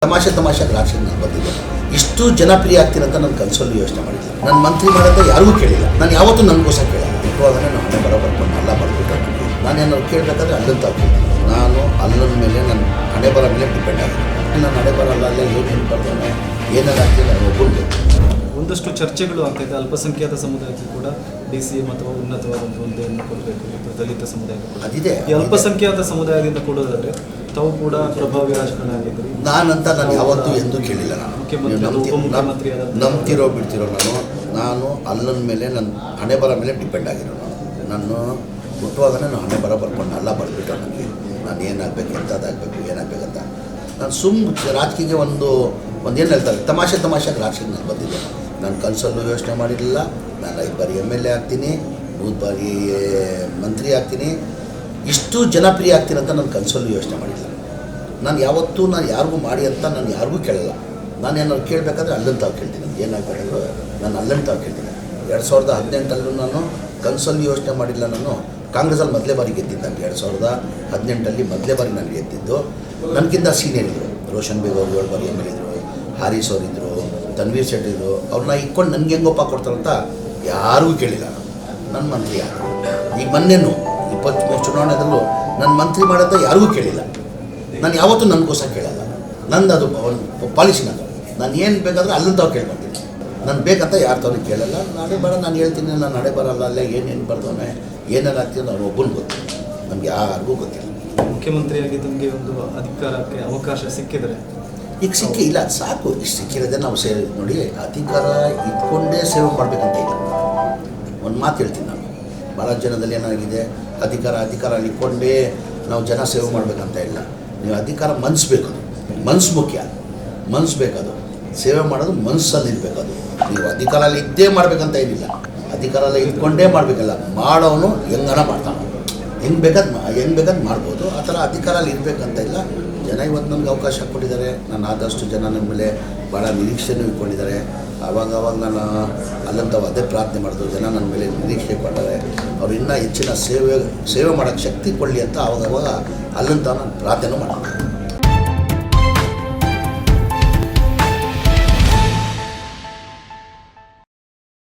ತಮಾಷೆ ರಾಕ್ಷಸ ನಾನು ಬಂದಿದ್ದೆ. ಇಷ್ಟು ಜನಪ್ರಿಯ ಆಗ್ತೀರಂತ ನಾನು ಕನಸಲ್ಲೂ ಯೋಚನೆ ಮಾಡಿದ್ದೆ. ನನ್ನ ಮಂತ್ರಿ ಮಾಡೋದು ಯಾರಿಗೂ ಕೇಳಿಲ್ಲ. ನಾನು ಯಾವತ್ತೂ ನನಗೋಸ್ಕರ ಕೇಳಿಲ್ಲ. ಇರುವಾಗಲೇ ನಾನು ಹಣೆ ಬರೋ ಬರ್ಕೊಂಡು ಎಲ್ಲ ಬರ್ಬಿಟ್ಟು ನಾನೇನಾದ್ರು ಕೇಳಬೇಕಾದ್ರೆ ಅಲ್ಲಂತ ನಾನು ಅಲ್ಲನ ಮೇಲೆ ನನ್ನ ಹಣೆ ಬರೋ ಮೇಲೆ ಡಿಪೆಂಡ್ ಆಗಿದೆ. ನನ್ನ ಹಣೆ ಬರಲ್ಲ ಅಲ್ಲೇ ಏನೇನು ಬರ್ತಾನೆ ಏನೇನು ಆಗ್ತದೆ ನಾನು ಒಬ್ಬಂದು. ಒಂದಷ್ಟು ಚರ್ಚೆಗಳು ಆಗ್ತಾಯಿದೆ. ಅಲ್ಪಸಂಖ್ಯಾತ ಸಮುದಾಯಕ್ಕೆ ಕೂಡ DCM ಅಥವಾ ಉನ್ನತವಾದಂಥ ಹುದ್ದೆಯನ್ನು ಕೊಡಬೇಕು ಮತ್ತು ದಲಿತ ಸಮುದಾಯಕ್ಕೆ ಅದಿದೆ. ಈ ಅಲ್ಪಸಂಖ್ಯಾತ ಸಮುದಾಯದಿಂದ ಕೊಡೋದಾದರೆ ತಾವು ಕೂಡ ಪ್ರಭಾವಿ ರಾಜಕಾರಣ ಆಗಿದ್ದೀರಿ. ನಾನಂತ ನಾನು ಯಾವತ್ತೂ ಎಂದೂ ಕೇಳಿಲ್ಲ. ನಾನು ಮುಖ್ಯಮಂತ್ರಿ ನಂಬ್ತಿರೋ ಬಿಡ್ತಿರೋ ನಾನು ಅಲ್ಲನ ಮೇಲೆ ನನ್ನ ಹಣೆ ಬರೋ ಮೇಲೆ ಡಿಪೆಂಡ್ ಆಗಿರೋ ನಾನು ಹುಟ್ಟುವಾಗಲೇ ನಾನು ಹಣೆ ಬರೋ ಬರ್ಕೊಂಡು ಎಲ್ಲ ಬರ್ಬಿಟ್ಟು ನನಗೆ ನಾನು ಏನಾಗಬೇಕು ಎಂಥದ್ದಾಗಬೇಕು ಏನಾಗಬೇಕಂತ ನಾನು ರಾಜಕೀಯಕ್ಕೆ ಏನು ಹೇಳ್ತಾರೆ ತಮಾಷೆ ರಾಜಕೀಯ ನಾನು ಬಂದಿದ್ದೆ. ನಾನು ಕನಸಲ್ಲೂ ಯೋಚನೆ ಮಾಡಿರಲಿಲ್ಲ. ನಾನು 5 ಬಾರಿ MLA ಆಗ್ತೀನಿ, 100 ಬಾರಿ ಮಂತ್ರಿ ಆಗ್ತೀನಿ, ಇಷ್ಟು ಜನಪ್ರಿಯ ಆಗ್ತೀರಂತ ನಾನು ಕನಸಲ್ಲೂ ಯೋಚನೆ ಮಾಡಿಲ್ಲ. ನಾನು ಯಾವತ್ತೂ ಯಾರಿಗೂ ಮಾಡಿ ಅಂತ ನಾನು ಯಾರಿಗೂ ಕೇಳಲ್ಲ. ನಾನು ಏನಾದ್ರು ಕೇಳಬೇಕಾದ್ರೆ ಅಲ್ಲಂತ ತಾವು ಕೇಳ್ತೀನಿ. ಏನಾಗಬೇಕಾದ್ರು ನಾನು ಅಲ್ಲಂತ ತಾವು ಕೇಳ್ತೀನಿ. 2018 ನಾನು ಕನಸಲ್ಲಿ ಯೋಚನೆ ಮಾಡಿಲ್ಲ. ನಾನು ಕಾಂಗ್ರೆಸ್ಸಲ್ಲಿ ಮೊದಲೇ ಬಾರಿ ಗೆದ್ದಿದ್ದೆ. 2018 ಮೊದಲೇ ಬಾರಿ ನಾನು ಗೆದ್ದಿದ್ದು. ನನಗಿಂತ ಸೀನಿಯರ್ ಇದ್ದರು. ರೋಷನ್ ಬೇಗ್ ಅವರು 7 ಬಾರಿ MLA ಇದ್ದರು, ಹಾರೀಸ್ ಅವರಿದ್ದರು, ತನ್ವೀರ್ ಶೆಟ್ಟಿ ಇದ್ದರು. ಅವ್ರನ್ನ ಇಟ್ಕೊಂಡು ನನಗೆ ಹೆಂಗೊಪ್ಪ ಕೊಡ್ತಾರಂತ ಯಾರಿಗೂ ಕೇಳಿಲ್ಲ. ನನ್ನ ಮಂತ್ರಿ ಯಾರು ಈಗ ಮೊನ್ನೆನೂ 23 ಚುನಾವಣೆದಲ್ಲೂ ನನ್ನ ಮಂತ್ರಿ ಮಾಡೋದು ಯಾರಿಗೂ ಕೇಳಿಲ್ಲ. ನಾನು ಯಾವತ್ತೂ ನನಗೋಸ್ಕರ ಕೇಳಲ್ಲ. ನಂದು ಅದು ಪಾಲಿಸಿ. ನಾನು ಏನು ಬೇಕಾದ್ರೆ ಅಲ್ಲಂತ ತಾವು ಕೇಳ್ಕೊತೀನಿ. ನಾನು ಬೇಕಂತ ಯಾರು ತಾವ್ರಿಗೆ ಕೇಳಲ್ಲ. ನಾಳೆ ಬರೋ ನಾನು ಹೇಳ್ತೀನಿ. ನಾನು ನಾಳೆ ಬರಲ್ಲ ಅಲ್ಲೇ ಏನೇನು ಬರ್ದವನೆ ಏನೇನು ಆಗ್ತೀವಿ ನಾನು ಒಬ್ಬನು ಗೊತ್ತಿಲ್ಲ. ನಮ್ಗೆ ಯಾರಿಗೂ ಗೊತ್ತಿಲ್ಲ. ಮುಖ್ಯಮಂತ್ರಿಯಾಗಿ ತಮಗೆ ಒಂದು ಅಧಿಕಾರಕ್ಕೆ ಅವಕಾಶ ಸಿಕ್ಕಿದರೆ ಈಗ ಸಿಕ್ಕಿಲ್ಲ ಸಾಕು. ಇಷ್ಟು ಸಿಕ್ಕಿರೋದೇ ನಾವು ನೋಡಿ ಅಧಿಕಾರ ಇಟ್ಕೊಂಡೇ ಸೇವೆ ಮಾಡಬೇಕಂತ ಇಲ್ಲ. ಒಂದು ಮಾತು ಹೇಳ್ತೀನಿ ನಾನು. ಭಾಳ ಜನದಲ್ಲಿ ಏನಾಗಿದೆ ಅಧಿಕಾರ ಇಟ್ಕೊಂಡೇ ನಾವು ಜನ ಸೇವೆ ಮಾಡಬೇಕಂತ ಇಲ್ಲ. ನೀವು ಅಧಿಕಾರ ಮನಸ್ಸು ಮುಖ್ಯ. ಮನಸ್ಸು ಬೇಕದು. ಸೇವೆ ಮಾಡೋದು ಮನಸ್ಸಲ್ಲಿ ಇರಬೇಕದು. ನೀವು ಅಧಿಕಾರಲ್ಲಿ ಇದ್ದೇ ಮಾಡಬೇಕಂತ ಏನಿಲ್ಲ. ಅಧಿಕಾರಲ್ಲಿ ಇಟ್ಕೊಂಡೇ ಮಾಡಬೇಕಲ್ಲ. ಮಾಡೋನು ಹೆಂಗನ ಮಾಡ್ತಾನೆ. ಹೆಂಗೆ ಬೇಕಾದ್ ಮಾಡ್ಬೋದು. ಆ ಥರ ಅಧಿಕಾರಲ್ಲಿ ಇರಬೇಕಂತ ಇಲ್ಲ. ಜನ ಇವತ್ತು ನನಗೆ ಅವಕಾಶ ಕೊಟ್ಟಿದ್ದಾರೆ. ನಾನು ಆದಷ್ಟು ಜನ ನನ್ನ ಮೇಲೆ ಭಾಳ ನಿರೀಕ್ಷೆನೂ ಇಟ್ಕೊಂಡಿದ್ದಾರೆ. ಆವಾಗ ನಾನು ಅಲ್ಲಂತವ ಅದೇ ಪ್ರಾರ್ಥನೆ ಮಾಡಿದ್ರು. ಜನ ನನ್ನ ಮೇಲೆ ನಿರೀಕ್ಷೆ ಕೊಟ್ಟರೆ ಅವ್ರು ಇನ್ನೂ ಹೆಚ್ಚಿನ ಸೇವೆ ಮಾಡೋಕ್ಕೆ ಶಕ್ತಿ ಕೊಡಲಿ ಅಂತ ಆವಾಗ ಅಲ್ಲಂತ ನಾನು ಪ್ರಾರ್ಥನೆ ಮಾಡ್ತೀನಿ.